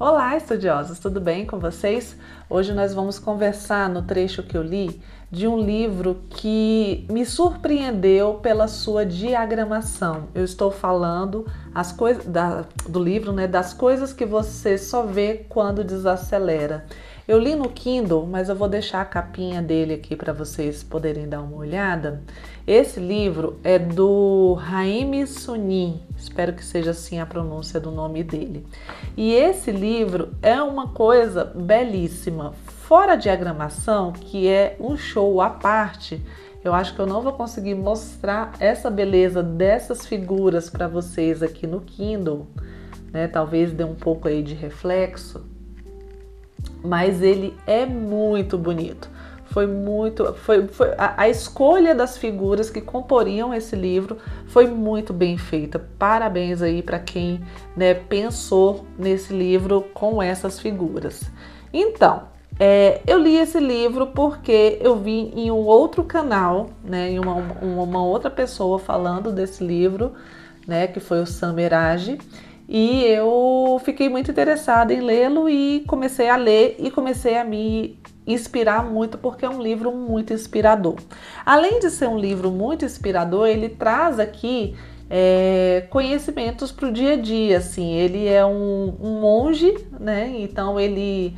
Olá, estudiosos, tudo bem com vocês? Hoje nós vamos conversar no trecho que eu li de um livro que me surpreendeu pela sua diagramação. Eu estou falando do livro, né, das coisas que você só vê quando desacelera. Eu li no Kindle, mas eu vou deixar a capinha dele aqui para vocês poderem dar uma olhada. Esse livro é do Haim Sunim, espero que seja assim a pronúncia do nome dele. E esse livro é uma coisa belíssima. Fora a diagramação, que é um show à parte, eu acho que eu não vou conseguir mostrar essa beleza dessas figuras para vocês aqui no Kindle, né? Talvez dê um pouco aí de reflexo. Mas ele é muito bonito. A escolha das figuras que comporiam esse livro foi muito bem feita. Parabéns aí para quem, né, pensou nesse livro com essas figuras. Então, eu li esse livro porque eu vi em um outro canal, né, em uma outra pessoa falando desse livro, né, que foi o Sam Erage. E eu fiquei muito interessada em lê-lo e comecei a ler e comecei a me inspirar muito, porque é um livro muito inspirador. Além de ser um livro muito inspirador, ele traz aqui conhecimentos para o dia a dia, assim. Ele é um monge, né? Então ele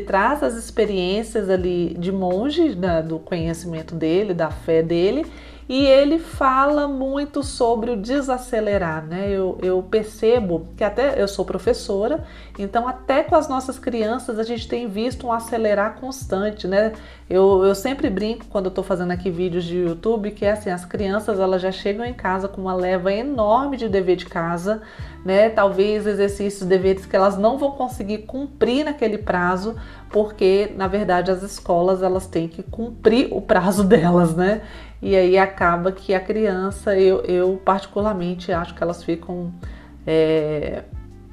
traz as experiências ali de monge, do conhecimento dele, da fé dele. E ele fala muito sobre o desacelerar, né? Eu percebo que até eu sou professora, então até com as nossas crianças a gente tem visto um acelerar constante, né? Eu sempre brinco quando eu tô fazendo aqui vídeos de YouTube que assim, as crianças elas já chegam em casa com uma leva enorme de dever de casa, né? Talvez exercícios, deveres que elas não vão conseguir cumprir naquele prazo, porque na verdade as escolas elas têm que cumprir o prazo delas, né? E aí acaba que a criança, eu particularmente acho que elas ficam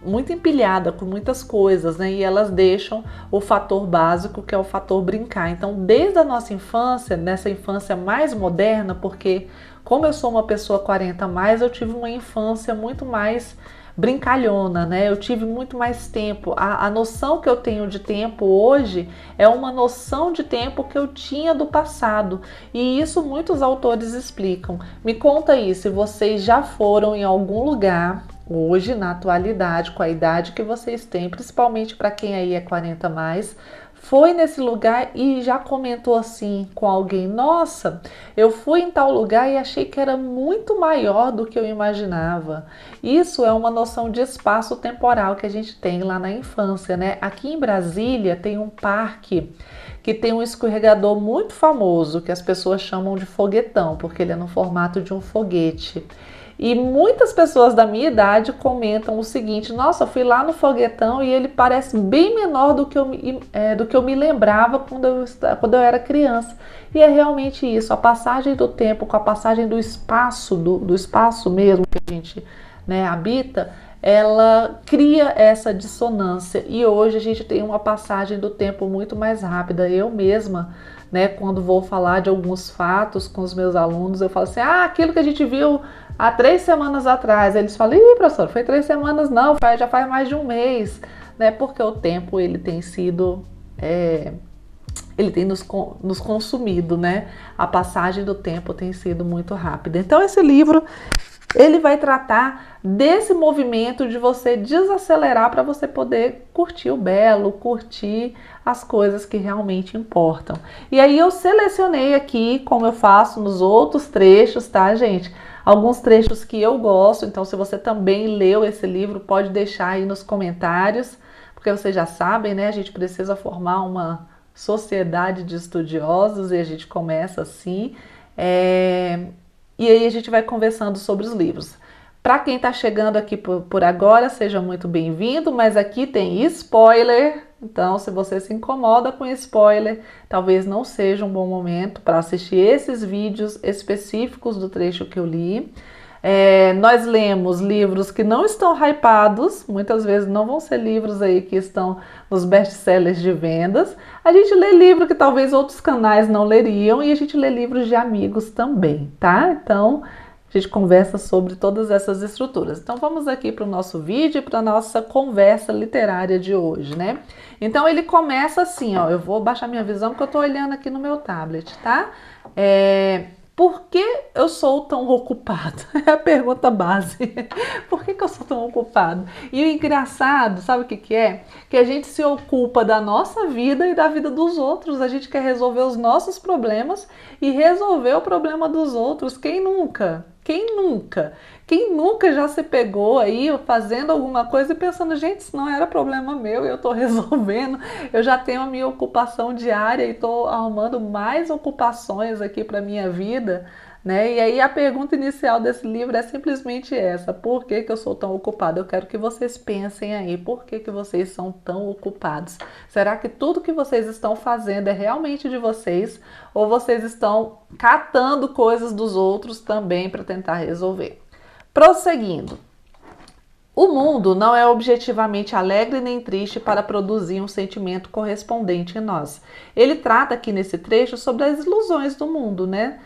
muito empilhadas com muitas coisas, né? E elas deixam o fator básico, que é o fator brincar. Então, desde a nossa infância, nessa infância mais moderna, porque como eu sou uma pessoa 40 a mais, eu tive uma infância muito mais brincalhona, né? Eu tive muito mais tempo. A noção que eu tenho de tempo hoje é uma noção de tempo que eu tinha do passado. E isso muitos autores explicam. Me conta aí, se vocês já foram em algum lugar hoje, na atualidade, com a idade que vocês têm, principalmente para quem aí é 40 a mais, foi nesse lugar e já comentou assim com alguém: nossa, eu fui em tal lugar e achei que era muito maior do que eu imaginava. Isso é uma noção de espaço temporal que a gente tem lá na infância, né? Aqui em Brasília tem um parque que tem um escorregador muito famoso que as pessoas chamam de foguetão, porque ele é no formato de um foguete. E muitas pessoas da minha idade comentam o seguinte: nossa, fui lá no foguetão e ele parece bem menor do que eu me lembrava quando eu era criança. E é realmente isso, a passagem do tempo com a passagem do espaço, do espaço mesmo que a gente, né, habita, ela cria essa dissonância. E hoje a gente tem uma passagem do tempo muito mais rápida. Eu mesma, né, quando vou falar de alguns fatos com os meus alunos, eu falo assim: aquilo que a gente viu há 3 semanas atrás. Eles falam: ih, professor, foi 3 semanas não, já faz mais de um mês, né? Porque o tempo ele tem sido, ele tem nos consumido, né? A passagem do tempo tem sido muito rápida. Então esse livro, ele vai tratar desse movimento de você desacelerar para você poder curtir o belo, curtir as coisas que realmente importam. E aí eu selecionei aqui, como eu faço nos outros trechos, tá, gente? Alguns trechos que eu gosto. Então, se você também leu esse livro, pode deixar aí nos comentários, porque vocês já sabem, né? A gente precisa formar uma sociedade de estudiosos e a gente começa assim. E aí a gente vai conversando sobre os livros. Para quem está chegando aqui por agora, seja muito bem-vindo, mas aqui tem spoiler. Então, se você se incomoda com spoiler, talvez não seja um bom momento para assistir esses vídeos específicos do trecho que eu li. Nós lemos livros que não estão hypados, muitas vezes não vão ser livros aí que estão nos best-sellers de vendas. A gente lê livro que talvez outros canais não leriam e a gente lê livros de amigos também, tá? Então, A gente conversa sobre todas essas estruturas. Então vamos aqui para o nosso vídeo e para a nossa conversa literária de hoje, né? Então ele começa assim, ó, eu vou baixar minha visão porque eu estou olhando aqui no meu tablet, tá? Por que eu sou tão ocupado? É a pergunta base. Por que eu sou tão ocupado? E o engraçado, sabe o que que é? Que a gente se ocupa da nossa vida e da vida dos outros. A gente quer resolver os nossos problemas e resolver o problema dos outros. Quem nunca? Quem nunca? Quem nunca já se pegou aí fazendo alguma coisa e pensando, gente, isso não era problema meu, eu estou resolvendo, eu já tenho a minha ocupação diária e estou arrumando mais ocupações aqui para minha vida, né? E aí a pergunta inicial desse livro é simplesmente essa: por que que eu sou tão ocupado? Eu quero que vocês pensem aí, por que que vocês são tão ocupados? Será que tudo que vocês estão fazendo é realmente de vocês? Ou vocês estão catando coisas dos outros também para tentar resolver? Prosseguindo. O mundo não é objetivamente alegre nem triste para produzir um sentimento correspondente em nós. Ele trata aqui nesse trecho sobre as ilusões do mundo, né?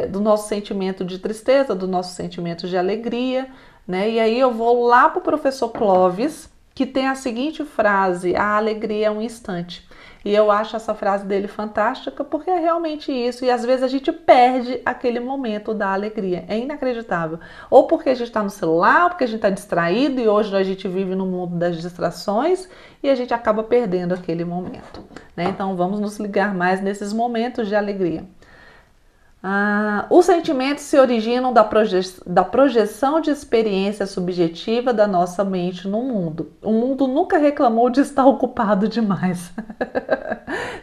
Do nosso sentimento de tristeza, do nosso sentimento de alegria, né? E aí eu vou lá para o professor Clovis, que tem a seguinte frase: a alegria é um instante. E eu acho essa frase dele fantástica porque é realmente isso. E às vezes a gente perde aquele momento da alegria. É inacreditável. Ou porque a gente está no celular, ou porque a gente está distraído e hoje a gente vive no mundo das distrações e a gente acaba perdendo aquele momento, né? Então vamos nos ligar mais nesses momentos de alegria. Os sentimentos se originam da projeção de experiência subjetiva da nossa mente no mundo. O mundo nunca reclamou de estar ocupado demais.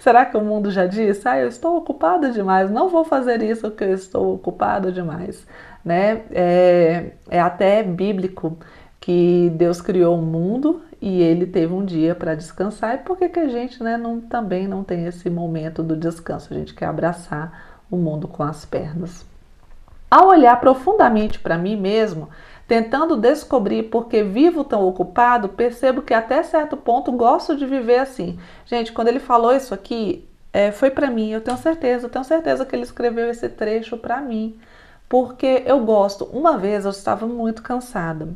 Será que o mundo já disse? Eu estou ocupado demais, não vou fazer isso porque eu estou ocupado demais, né? É até bíblico que Deus criou o mundo e ele teve um dia para descansar. E por que a gente, né, também não tem esse momento do descanso? A gente quer abraçar o mundo com as pernas. Ao olhar profundamente para mim mesmo, tentando descobrir por que vivo tão ocupado, percebo que até certo ponto gosto de viver assim. Gente, quando ele falou isso aqui, foi para mim, eu tenho certeza que ele escreveu esse trecho para mim, porque eu gosto. Uma vez eu estava muito cansada,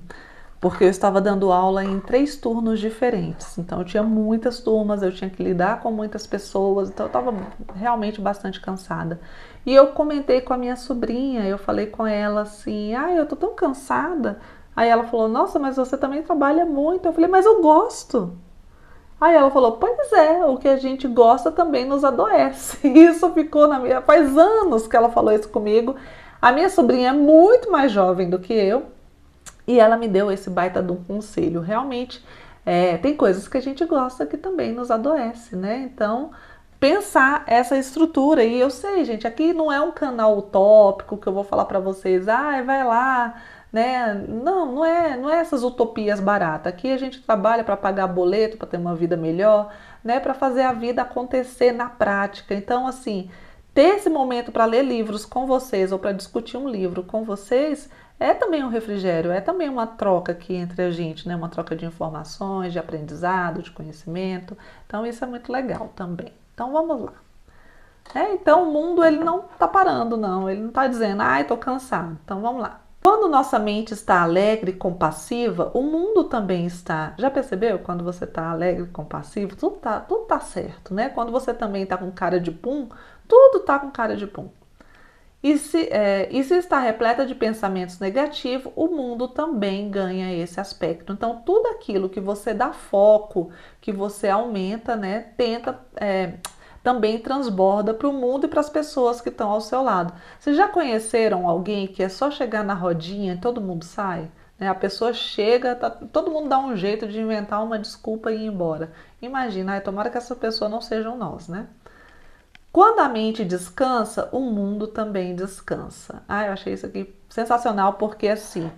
porque eu estava dando aula em 3 turnos diferentes. Então eu tinha muitas turmas, eu tinha que lidar com muitas pessoas, então eu estava realmente bastante cansada. E eu comentei com a minha sobrinha, eu falei com ela assim: eu tô tão cansada. Aí ela falou: nossa, mas você também trabalha muito. Eu falei: mas eu gosto. Aí ela falou: pois é, o que a gente gosta também nos adoece. E isso ficou na minha... Faz anos que ela falou isso comigo. A minha sobrinha é muito mais jovem do que eu, e ela me deu esse baita de um conselho. Realmente, tem coisas que a gente gosta que também nos adoece, né? Então, pensar essa estrutura. E eu sei, gente, aqui não é um canal utópico que eu vou falar para vocês, vai lá, né? Não é essas utopias baratas. Aqui a gente trabalha para pagar boleto, para ter uma vida melhor, né? Para fazer a vida acontecer na prática. Então, assim, ter esse momento para ler livros com vocês ou para discutir um livro com vocês é também um refrigério, é também uma troca aqui entre a gente, né? Uma troca de informações, de aprendizado, de conhecimento. Então isso é muito legal também. Então vamos lá. Então o mundo ele não está parando, não. Ele não está dizendo, estou cansado. Então vamos lá. Quando nossa mente está alegre e compassiva, o mundo também está. Já percebeu? Quando você está alegre e compassivo, tudo tá certo, né? Quando você também está com cara de pum, tudo está com cara de pum. E se está repleta de pensamentos negativos, o mundo também ganha esse aspecto. Então, tudo aquilo que você dá foco, que você aumenta, né, também transborda para o mundo e para as pessoas que estão ao seu lado. Vocês já conheceram alguém que é só chegar na rodinha e todo mundo sai? A pessoa chega, todo mundo dá um jeito de inventar uma desculpa e ir embora. Imagina, tomara que essa pessoa não sejam nós, né? Quando a mente descansa, o mundo também descansa. Eu achei isso aqui sensacional, porque assim,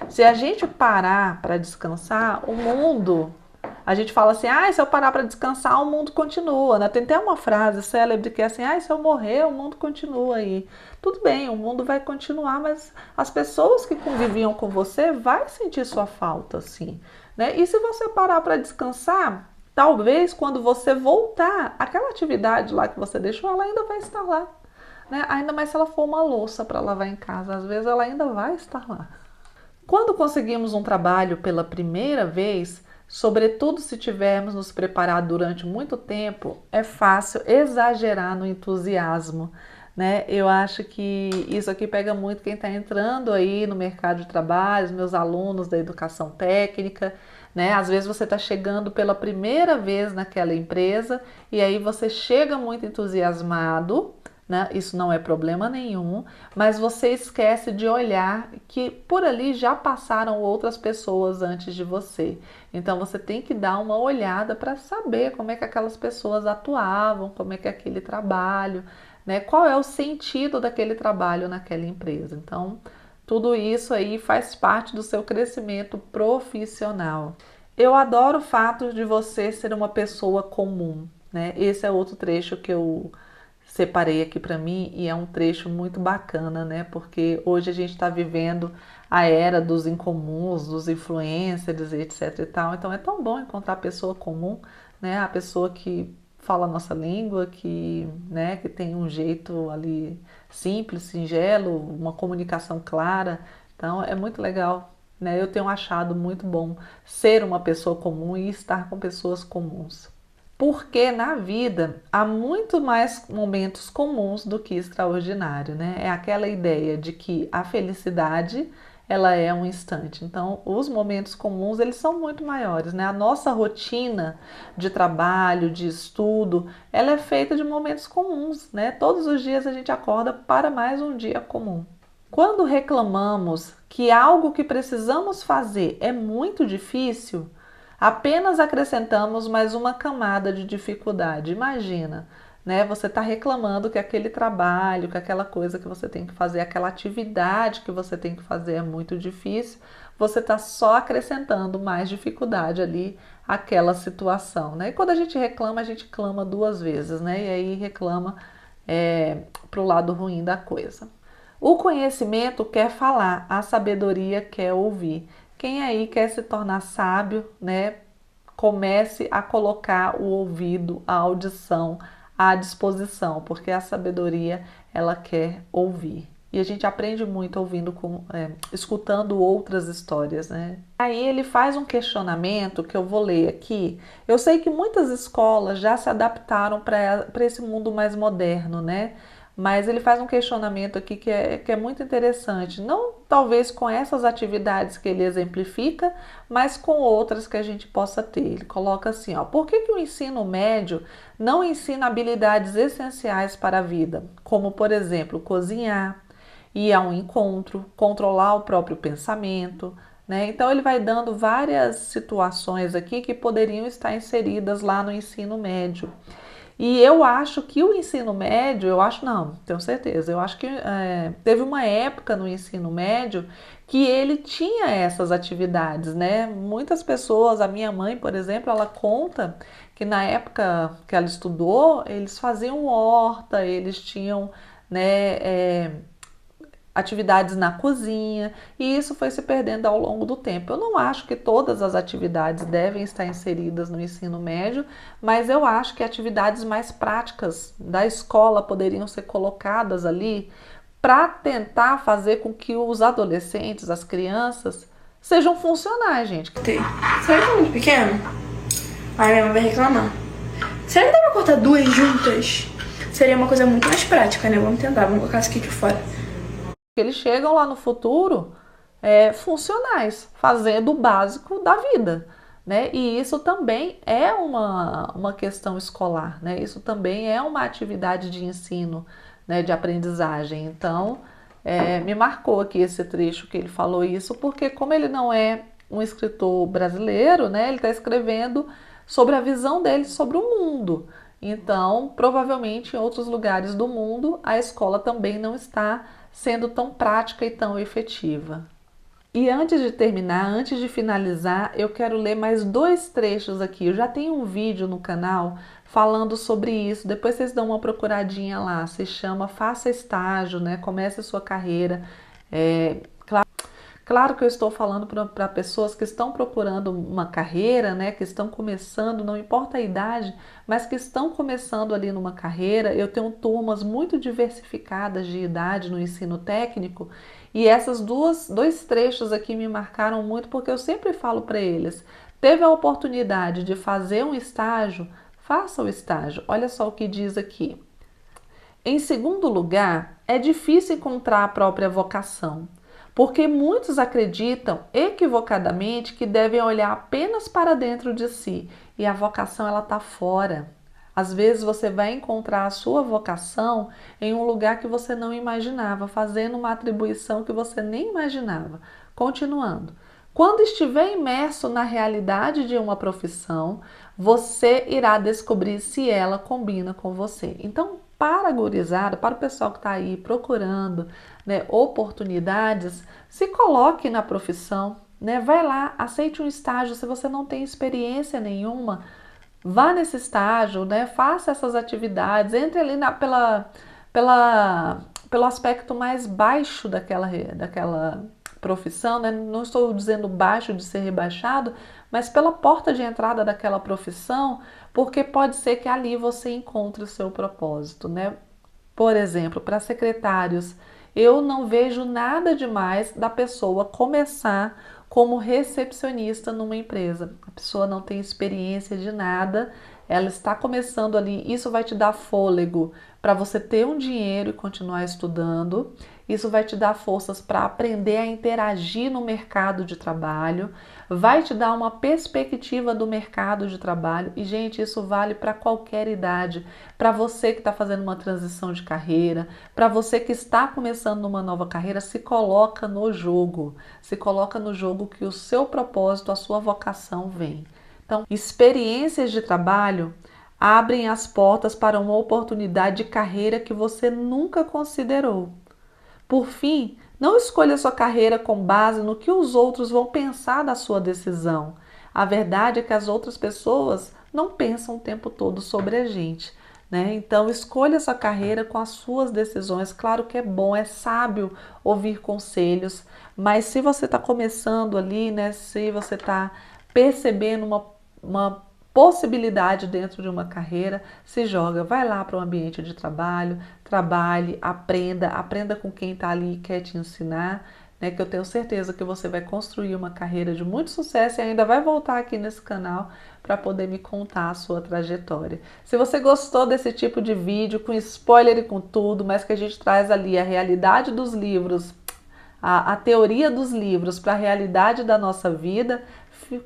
se a gente parar para descansar, o mundo... A gente fala assim, se eu parar para descansar, o mundo continua, né? Tem até uma frase célebre que é assim, se eu morrer, o mundo continua aí. Tudo bem, o mundo vai continuar, mas as pessoas que conviviam com você vai sentir sua falta, assim, né? E se você parar para descansar, talvez quando você voltar, aquela atividade lá que você deixou, ela ainda vai estar lá. né? Ainda mais se ela for uma louça para lavar em casa, às vezes ela ainda vai estar lá. Quando conseguimos um trabalho pela primeira vez, sobretudo se tivermos nos preparado durante muito tempo, é fácil exagerar no entusiasmo, né? Eu acho que isso aqui pega muito quem está entrando aí no mercado de trabalho, os meus alunos da educação técnica, né? Às vezes você está chegando pela primeira vez naquela empresa e aí você chega muito entusiasmado, né? Isso não é problema nenhum, mas você esquece de olhar que por ali já passaram outras pessoas antes de você. Então você tem que dar uma olhada para saber como é que aquelas pessoas atuavam, como é que é aquele trabalho, né? Qual é o sentido daquele trabalho naquela empresa. Então, tudo isso aí faz parte do seu crescimento profissional. Eu adoro o fato de você ser uma pessoa comum, né? Esse é outro trecho que eu separei aqui para mim e é um trecho muito bacana, né? Porque hoje a gente está vivendo a era dos incomuns, dos influencers, etc e tal. Então é tão bom encontrar a pessoa comum, né? A pessoa que fala a nossa língua, que, né, que tem um jeito ali simples, singelo, uma comunicação clara. Então é muito legal, né? Eu tenho achado muito bom ser uma pessoa comum e estar com pessoas comuns. Porque na vida há muito mais momentos comuns do que extraordinário, né? É aquela ideia de que a felicidade ela é um instante. Então, os momentos comuns eles são muito maiores, né? A nossa rotina de trabalho, de estudo, ela é feita de momentos comuns, né? Todos os dias a gente acorda para mais um dia comum. Quando reclamamos que algo que precisamos fazer é muito difícil, apenas acrescentamos mais uma camada de dificuldade. Imagina, né? Você está reclamando que aquele trabalho, que aquela coisa que você tem que fazer, aquela atividade que você tem que fazer é muito difícil. Você está só acrescentando mais dificuldade ali àquela situação, né? E quando a gente clama duas vezes, né? E aí reclama para o lado ruim da coisa. O conhecimento quer falar, a sabedoria quer ouvir. Quem aí quer se tornar sábio, né? Comece a colocar o ouvido, a audição à disposição, porque a sabedoria ela quer ouvir. E a gente aprende muito ouvindo, escutando outras histórias, né? Aí ele faz um questionamento que eu vou ler aqui. Eu sei que muitas escolas já se adaptaram para esse mundo mais moderno, né? Mas ele faz um questionamento aqui que é muito interessante. Não talvez com essas atividades que ele exemplifica, mas com outras que a gente possa ter. Ele coloca assim, ó, por que o ensino médio não ensina habilidades essenciais para a vida? Como, por exemplo, cozinhar, ir a um encontro, controlar o próprio pensamento, né? Então ele vai dando várias situações aqui que poderiam estar inseridas lá no ensino médio. E eu acho que o ensino médio, eu acho não, tenho certeza, eu acho que teve uma época no ensino médio que ele tinha essas atividades, né? Muitas pessoas, a minha mãe, por exemplo, ela conta que na época que ela estudou, eles faziam horta, eles tinham, né, atividades na cozinha, e isso foi se perdendo ao longo do tempo. Eu não acho que todas as atividades devem estar inseridas no ensino médio, mas eu acho que atividades mais práticas da escola poderiam ser colocadas ali para tentar fazer com que os adolescentes, as crianças, sejam funcionais, gente. Será que é muito pequeno? Aí minha mãe vai reclamar. Será que dá pra cortar duas juntas? Seria uma coisa muito mais prática, né? Vamos tentar, vamos colocar isso aqui de fora. Eles chegam lá no futuro funcionais, fazendo o básico da vida, né? E isso também é uma questão escolar, né? Isso também é uma atividade de ensino, né? De aprendizagem. Então, me marcou aqui esse trecho que ele falou isso, porque como ele não é um escritor brasileiro, né? Ele está escrevendo sobre a visão dele sobre o mundo. Então, provavelmente em outros lugares do mundo, a escola também não está sendo tão prática e tão efetiva. E antes de terminar, antes de finalizar, eu quero ler mais dois trechos aqui. Eu já tenho um vídeo no canal falando sobre isso. Depois vocês dão uma procuradinha lá. Se chama Faça Estágio, né? Comece a sua carreira. Claro que eu estou falando para pessoas que estão procurando uma carreira, né, que estão começando, não importa a idade, mas que estão começando ali numa carreira. Eu tenho turmas muito diversificadas de idade no ensino técnico e essas dois trechos aqui me marcaram muito porque eu sempre falo para eles: teve a oportunidade de fazer um estágio, faça o estágio. Olha só o que diz aqui. Em segundo lugar, é difícil encontrar a própria vocação, porque muitos acreditam equivocadamente que devem olhar apenas para dentro de si e a vocação ela está fora. Às vezes você vai encontrar a sua vocação em um lugar que você não imaginava, fazendo uma atribuição que você nem imaginava. Continuando. Quando estiver imerso na realidade de uma profissão, você irá descobrir se ela combina com você. Então, para a gurizada, para o pessoal que está aí procurando, né, oportunidades, se coloque na profissão, né, vai lá, aceite um estágio. Se você não tem experiência nenhuma, vá nesse estágio, né, faça essas atividades, entre ali pelo aspecto mais baixo daquela profissão, né? Não estou dizendo baixo de ser rebaixado, mas pela porta de entrada daquela profissão, porque pode ser que ali você encontre o seu propósito, né? Por exemplo, para secretários, eu não vejo nada demais da pessoa começar como recepcionista numa empresa. A pessoa não tem experiência de nada, ela está começando ali, isso vai te dar fôlego para você ter um dinheiro e continuar estudando. Isso vai te dar forças para aprender a interagir no mercado de trabalho, vai te dar uma perspectiva do mercado de trabalho e, gente, isso vale para qualquer idade, para você que está fazendo uma transição de carreira, para você que está começando uma nova carreira, se coloca no jogo que o seu propósito, a sua vocação vem. Então, experiências de trabalho abrem as portas para uma oportunidade de carreira que você nunca considerou. Por fim, não escolha sua carreira com base no que os outros vão pensar da sua decisão. A verdade é que as outras pessoas não pensam o tempo todo sobre a gente, né? Então, escolha sua carreira com as suas decisões. Claro que é bom, é sábio ouvir conselhos, mas se você está começando ali, né? Se você está percebendo uma possibilidade dentro de uma carreira, se joga, vai lá para o ambiente de trabalho, trabalhe, aprenda com quem está ali e quer te ensinar, né? Que eu tenho certeza que você vai construir uma carreira de muito sucesso e ainda vai voltar aqui nesse canal para poder me contar a sua trajetória. Se você gostou desse tipo de vídeo, com spoiler e com tudo, mas que a gente traz ali a realidade dos livros, a teoria dos livros para a realidade da nossa vida,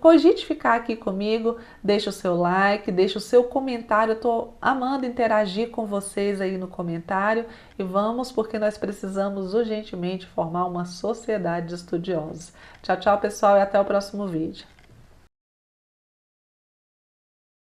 cogite ficar aqui comigo, deixa o seu like, deixa o seu comentário, eu estou amando interagir com vocês aí no comentário e vamos, porque nós precisamos urgentemente formar uma sociedade de estudiosos. Tchau, tchau pessoal e até o próximo vídeo.